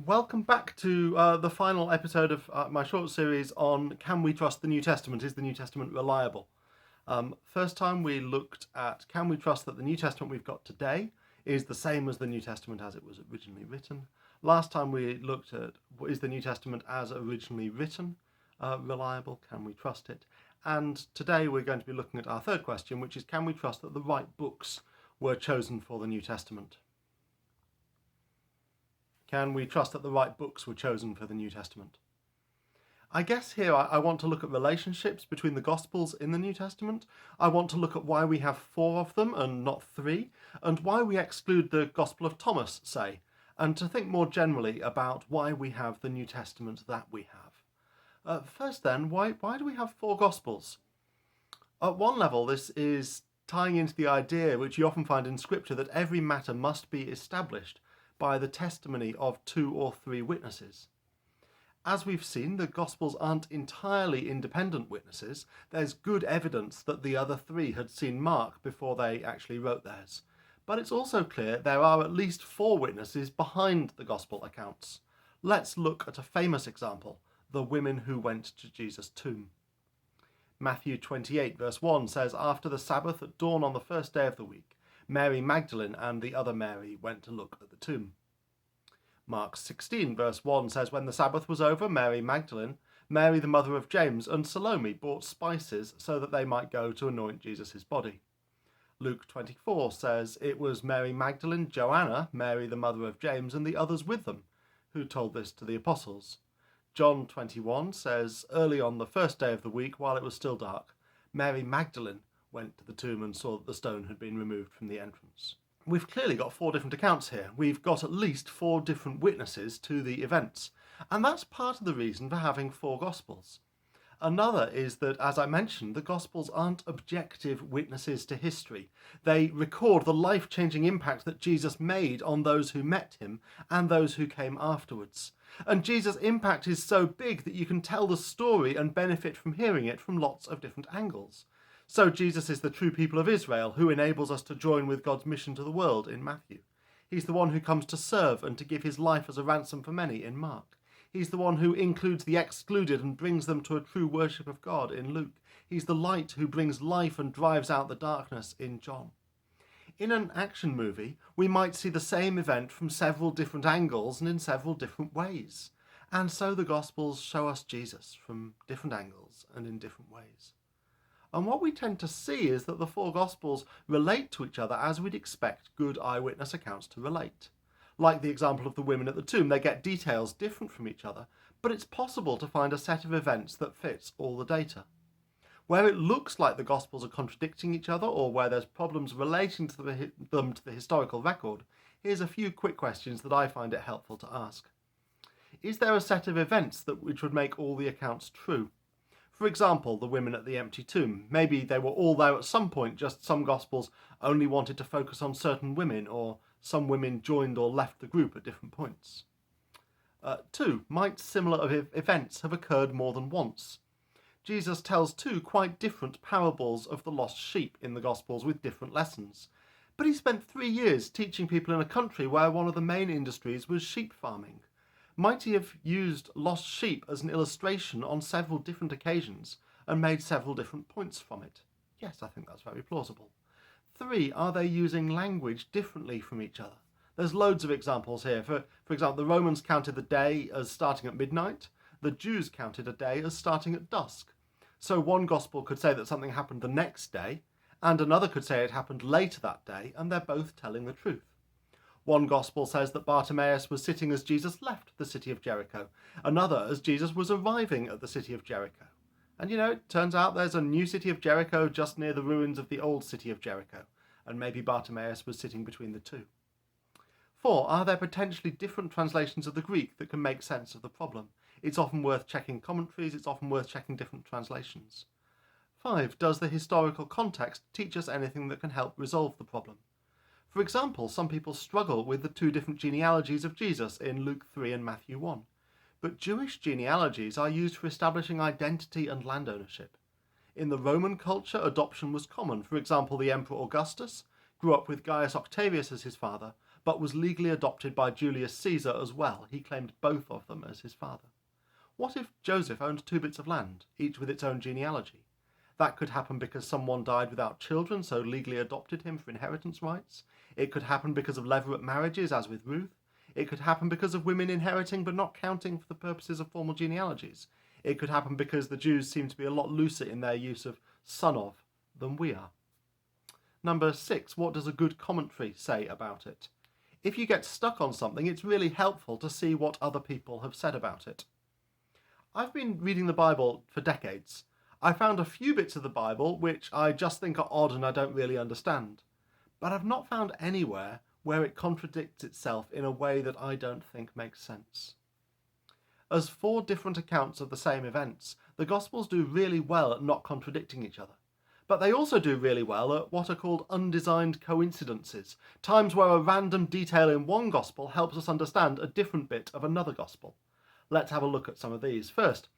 Welcome back to the final episode of my short series on Can We Trust the New Testament? Is the New Testament reliable? First time we looked at can we trust that the New Testament we've got today is the same as the New Testament as it was originally written. Last time we looked at is the New Testament as originally written reliable? Can we trust it? And today we're going to be looking at our third question, which is can we trust that the right books were chosen for the New Testament? Can we trust that the right books were chosen for the New Testament? I guess here I want to look at relationships between the Gospels in the New Testament. I want to look at why we have 4 of them and not 3, and why we exclude the Gospel of Thomas, say, and to think more generally about why we have the New Testament that we have. First then, why do we have 4 Gospels? At one level, this is tying into the idea which you often find in Scripture that every matter must be established by the testimony of 2 or 3 witnesses. As we've seen, the Gospels aren't entirely independent witnesses. There's good evidence that the other 3 had seen Mark before they actually wrote theirs. But it's also clear there are at least 4 witnesses behind the Gospel accounts. Let's look at a famous example, the women who went to Jesus' tomb. Matthew 28 verse 1 says, "After the Sabbath at dawn on the first day of the week, Mary Magdalene and the other Mary went to look at the tomb." Mark 16 verse 1 says, "When the Sabbath was over, Mary Magdalene, Mary the mother of James, and Salome bought spices so that they might go to anoint Jesus' body." Luke 24 says, "It was Mary Magdalene, Joanna, Mary the mother of James, and the others with them, who told this to the apostles." John 21 says, "Early on the first day of the week, while it was still dark, Mary Magdalene went to the tomb and saw that the stone had been removed from the entrance." We've clearly got 4 different accounts here. We've got at least 4 different witnesses to the events, and that's part of the reason for having 4 Gospels. Another is that, as I mentioned, the Gospels aren't objective witnesses to history. They record the life-changing impact that Jesus made on those who met him and those who came afterwards. And Jesus' impact is so big that you can tell the story and benefit from hearing it from lots of different angles. So Jesus is the true people of Israel who enables us to join with God's mission to the world in Matthew. He's the one who comes to serve and to give his life as a ransom for many in Mark. He's the one who includes the excluded and brings them to a true worship of God in Luke. He's the light who brings life and drives out the darkness in John. In an action movie, we might see the same event from several different angles and in several different ways. And so the Gospels show us Jesus from different angles and in different ways. And what we tend to see is that the 4 Gospels relate to each other as we'd expect good eyewitness accounts to relate. Like the example of the women at the tomb, they get details different from each other, but it's possible to find a set of events that fits all the data. Where it looks like the Gospels are contradicting each other or where there's problems relating to them to the historical record, here's a few quick questions that I find it helpful to ask. Is there a set of events which would make all the accounts true? For example, the women at the empty tomb. Maybe they were all there at some point, just some Gospels only wanted to focus on certain women, or some women joined or left the group at different points. 2. Might similar events have occurred more than once? Jesus tells 2 quite different parables of the lost sheep in the Gospels with different lessons. But he spent 3 years teaching people in a country where one of the main industries was sheep farming. Might he have used lost sheep as an illustration on several different occasions and made several different points from it? Yes, I think that's very plausible. 3. Are they using language differently from each other? There's loads of examples here. For example, the Romans counted the day as starting at midnight. The Jews counted a day as starting at dusk. So one gospel could say that something happened the next day, and another could say it happened later that day, and they're both telling the truth. One gospel says that Bartimaeus was sitting as Jesus left the city of Jericho, another as Jesus was arriving at the city of Jericho. And it turns out there's a new city of Jericho just near the ruins of the old city of Jericho, and maybe Bartimaeus was sitting between the 2. 4. Are there potentially different translations of the Greek that can make sense of the problem? It's often worth checking commentaries, it's often worth checking different translations. 5. Does the historical context teach us anything that can help resolve the problem? For example, some people struggle with the 2 different genealogies of Jesus in Luke 3 and Matthew 1. But Jewish genealogies are used for establishing identity and land ownership. In the Roman culture, adoption was common. For example, the Emperor Augustus grew up with Gaius Octavius as his father, but was legally adopted by Julius Caesar as well. He claimed both of them as his father. What if Joseph owned 2 bits of land, each with its own genealogy? That could happen because someone died without children, so legally adopted him for inheritance rights. It could happen because of levirate marriages, as with Ruth. It could happen because of women inheriting but not counting for the purposes of formal genealogies. It could happen because the Jews seem to be a lot looser in their use of son of than we are. Number 6, what does a good commentary say about it? If you get stuck on something, it's really helpful to see what other people have said about it. I've been reading the Bible for decades. I found a few bits of the Bible which I just think are odd and I don't really understand. But I've not found anywhere where it contradicts itself in a way that I don't think makes sense. As 4 different accounts of the same events, the Gospels do really well at not contradicting each other. But they also do really well at what are called undesigned coincidences, times where a random detail in one Gospel helps us understand a different bit of another Gospel. Let's have a look at some of these. First,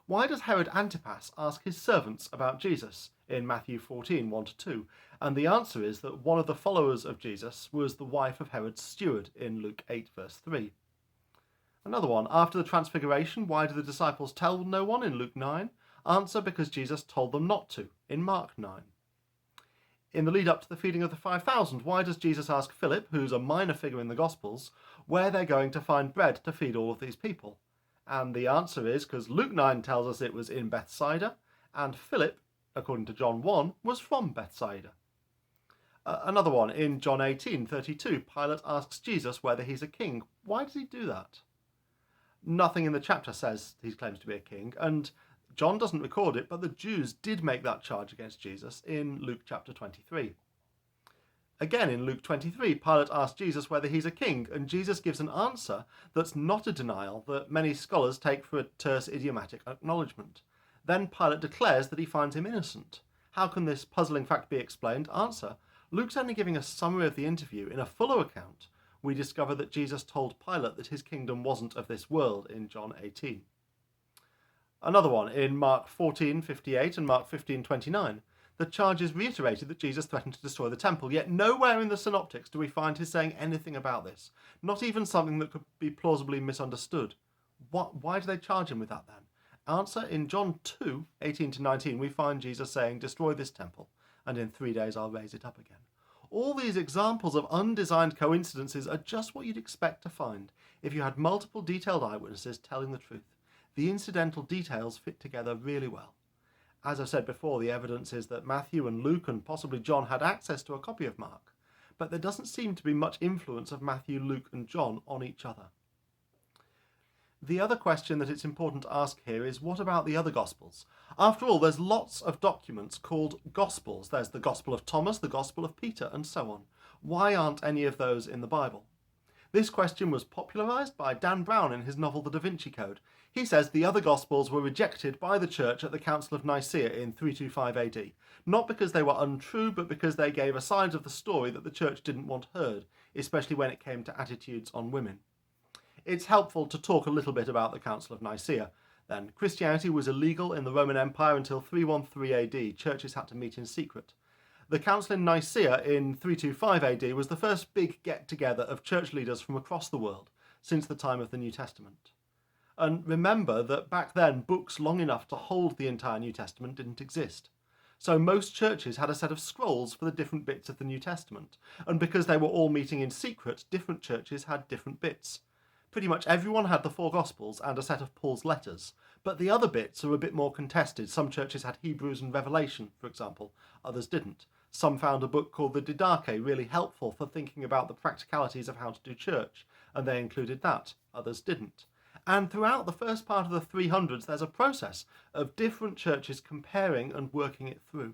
why does Herod Antipas ask his servants about Jesus in Matthew 14, 1-2? And the answer is that one of the followers of Jesus was the wife of Herod's steward in Luke 8, verse 3. Another one, after the transfiguration, why do the disciples tell no one in Luke 9? Answer, because Jesus told them not to in Mark 9. In the lead up to the feeding of the 5,000, why does Jesus ask Philip, who's a minor figure in the Gospels, where they're going to find bread to feed all of these people? And the answer is because Luke 9 tells us it was in Bethsaida, and Philip, according to John 1, was from Bethsaida. Another one, in John 18:32, Pilate asks Jesus whether he's a king. Why does he do that? Nothing in the chapter says he claims to be a king, and John doesn't record it, but the Jews did make that charge against Jesus in Luke chapter 23. Again, in Luke 23, Pilate asks Jesus whether he's a king, and Jesus gives an answer that's not a denial that many scholars take for a terse idiomatic acknowledgement. Then Pilate declares that he finds him innocent. How can this puzzling fact be explained? Answer, Luke's only giving a summary of the interview. In a fuller account, we discover that Jesus told Pilate that his kingdom wasn't of this world in John 18. Another one, in Mark 14:58 and Mark 15:29, the charge is reiterated that Jesus threatened to destroy the temple, yet nowhere in the synoptics do we find his saying anything about this, not even something that could be plausibly misunderstood. Why do they charge him with that then? Answer, in John 2:18-19, we find Jesus saying, destroy this temple, and in 3 days I'll raise it up again. All these examples of undesigned coincidences are just what you'd expect to find if you had multiple detailed eyewitnesses telling the truth. The incidental details fit together really well. As I've said before, the evidence is that Matthew and Luke and possibly John had access to a copy of Mark, but there doesn't seem to be much influence of Matthew, Luke and John on each other. The other question that it's important to ask here is, what about the other Gospels? After all, there's lots of documents called Gospels. There's the Gospel of Thomas, the Gospel of Peter, and so on. Why aren't any of those in the Bible? This question was popularised by Dan Brown in his novel The Da Vinci Code. He says the other Gospels were rejected by the Church at the Council of Nicaea in 325 AD, not because they were untrue, but because they gave a side of the story that the Church didn't want heard, especially when it came to attitudes on women. It's helpful to talk a little bit about the Council of Nicaea. Then, Christianity was illegal in the Roman Empire until 313 AD. Churches had to meet in secret. The Council in Nicaea in 325 AD was the first big get-together of church leaders from across the world since the time of the New Testament. And remember that back then, books long enough to hold the entire New Testament didn't exist. So most churches had a set of scrolls for the different bits of the New Testament. And because they were all meeting in secret, different churches had different bits. Pretty much everyone had the 4 Gospels and a set of Paul's letters, but the other bits are a bit more contested. Some churches had Hebrews and Revelation, for example, others didn't. Some found a book called the Didache really helpful for thinking about the practicalities of how to do church, and they included that, others didn't. And throughout the first part of the 300s, there's a process of different churches comparing and working it through.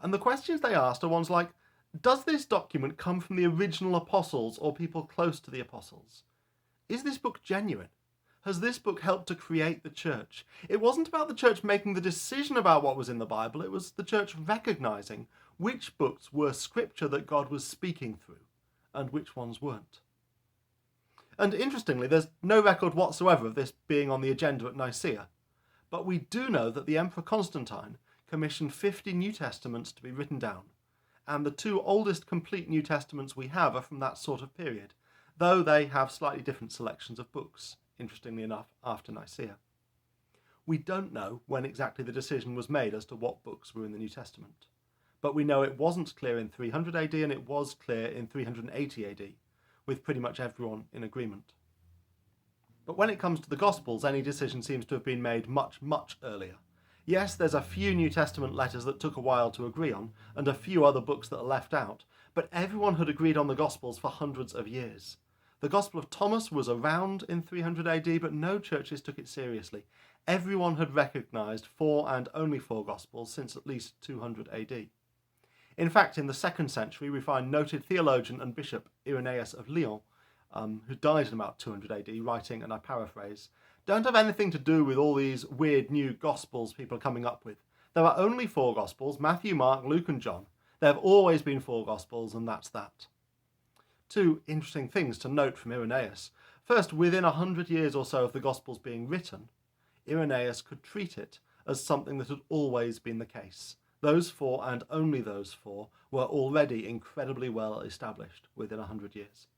And the questions they asked are ones like, does this document come from the original apostles or people close to the apostles? Is this book genuine? Has this book helped to create the church? It wasn't about the church making the decision about what was in the Bible, it was the church recognising which books were scripture that God was speaking through, and which ones weren't. And interestingly, there's no record whatsoever of this being on the agenda at Nicaea, but we do know that the Emperor Constantine commissioned 50 New Testaments to be written down, and the two oldest complete New Testaments we have are from that sort of period, though they have slightly different selections of books, interestingly enough, after Nicaea. We don't know when exactly the decision was made as to what books were in the New Testament, but we know it wasn't clear in 300 AD and it was clear in 380 AD, with pretty much everyone in agreement. But when it comes to the Gospels, any decision seems to have been made much, much earlier. Yes, there's a few New Testament letters that took a while to agree on, and a few other books that are left out, but everyone had agreed on the Gospels for hundreds of years. The Gospel of Thomas was around in 300 AD, but no churches took it seriously. Everyone had recognised 4 and only 4 Gospels since at least 200 AD. In fact, in the 2nd century, we find noted theologian and bishop Irenaeus of Lyon, who died in about 200 AD, writing, and I paraphrase, "Don't have anything to do with all these weird new Gospels people are coming up with. There are only 4 Gospels, Matthew, Mark, Luke and John. There have always been 4 Gospels, and that's that." 2 interesting things to note from Irenaeus. First, within 100 years or so of the Gospels being written, Irenaeus could treat it as something that had always been the case. Those 4, and only those 4, were already incredibly well established within 100 years.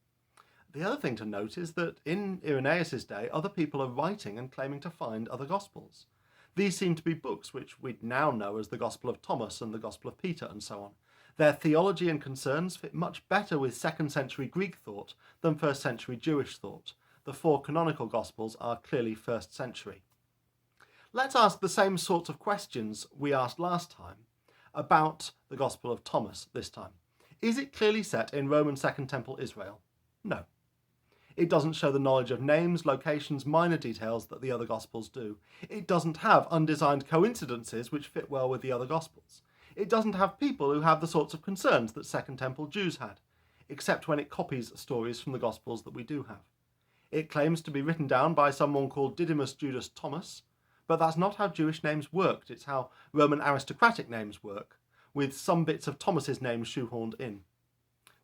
The other thing to note is that in Irenaeus' day, other people are writing and claiming to find other Gospels. These seem to be books which we now know as the Gospel of Thomas and the Gospel of Peter and so on. Their theology and concerns fit much better with 2nd century Greek thought than 1st century Jewish thought. The 4 canonical Gospels are clearly 1st century. Let's ask the same sorts of questions we asked last time about the Gospel of Thomas this time. Is it clearly set in Roman Second Temple Israel? No. It doesn't show the knowledge of names, locations, minor details that the other Gospels do. It doesn't have undesigned coincidences which fit well with the other Gospels. It doesn't have people who have the sorts of concerns that Second Temple Jews had, except when it copies stories from the Gospels that we do have. It claims to be written down by someone called Didymus Judas Thomas, but that's not how Jewish names worked. It's how Roman aristocratic names work, with some bits of Thomas's name shoehorned in.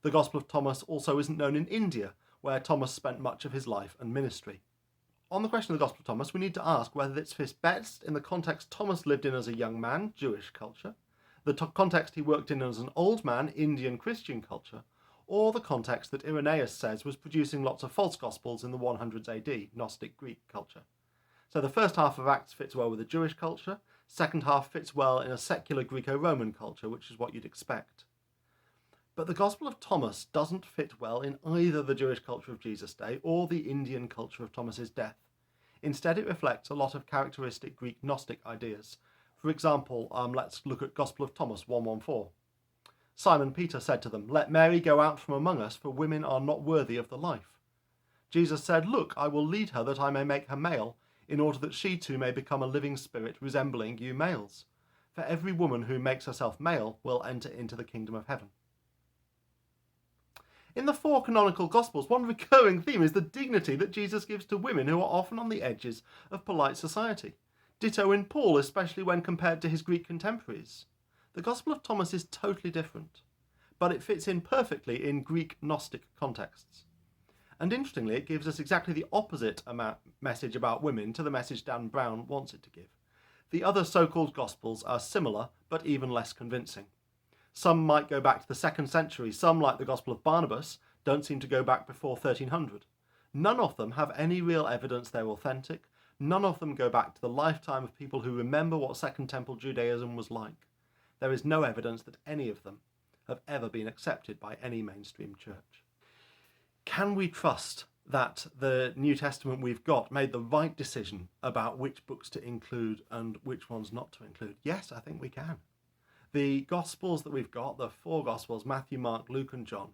The Gospel of Thomas also isn't known in India, where Thomas spent much of his life and ministry. On the question of the Gospel of Thomas, we need to ask whether it fits best in the context Thomas lived in as a young man, Jewish culture, the context he worked in as an old man, Indian Christian culture, or the context that Irenaeus says was producing lots of false Gospels in the 100s AD, Gnostic Greek culture. So the first half of Acts fits well with the Jewish culture, second half fits well in a secular Greco-Roman culture, which is what you'd expect. But the Gospel of Thomas doesn't fit well in either the Jewish culture of Jesus' day or the Indian culture of Thomas's death. Instead, it reflects a lot of characteristic Greek Gnostic ideas. For example, let's look at Gospel of Thomas 1:14. Simon Peter said to them, "Let Mary go out from among us, for women are not worthy of the life." Jesus said, "Look, I will lead her that I may make her male, in order that she too may become a living spirit resembling you males. For every woman who makes herself male will enter into the kingdom of heaven." In the 4 canonical Gospels, one recurring theme is the dignity that Jesus gives to women who are often on the edges of polite society. Ditto in Paul, especially when compared to his Greek contemporaries. The Gospel of Thomas is totally different, but it fits in perfectly in Greek Gnostic contexts. And interestingly, it gives us exactly the opposite message about women to the message Dan Brown wants it to give. The other so-called Gospels are similar, but even less convincing. Some might go back to the 2nd century, some, like the Gospel of Barnabas, don't seem to go back before 1300. None of them have any real evidence they're authentic. None of them go back to the lifetime of people who remember what Second Temple Judaism was like. There is no evidence that any of them have ever been accepted by any mainstream church. Can we trust that the New Testament we've got made the right decision about which books to include and which ones not to include? Yes, I think we can. The Gospels that we've got, the 4 Gospels, Matthew, Mark, Luke and John,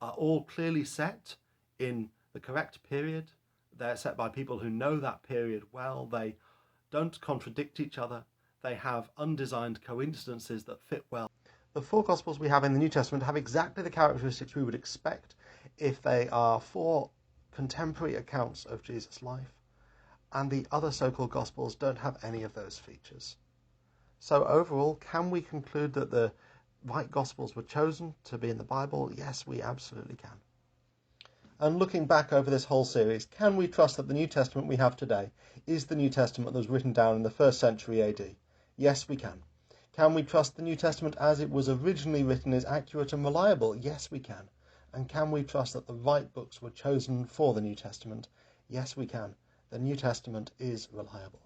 are all clearly set in the correct period. They're set by people who know that period well. They don't contradict each other. They have undesigned coincidences that fit well. The 4 Gospels we have in the New Testament have exactly the characteristics we would expect if they are 4 contemporary accounts of Jesus' life, and the other so-called Gospels don't have any of those features. So overall, can we conclude that the right Gospels were chosen to be in the Bible? Yes, we absolutely can. And looking back over this whole series, can we trust that the New Testament we have today is the New Testament that was written down in the 1st century AD? Yes, we can. Can we trust the New Testament as it was originally written is accurate and reliable? Yes, we can. And can we trust that the right books were chosen for the New Testament? Yes, we can. The New Testament is reliable.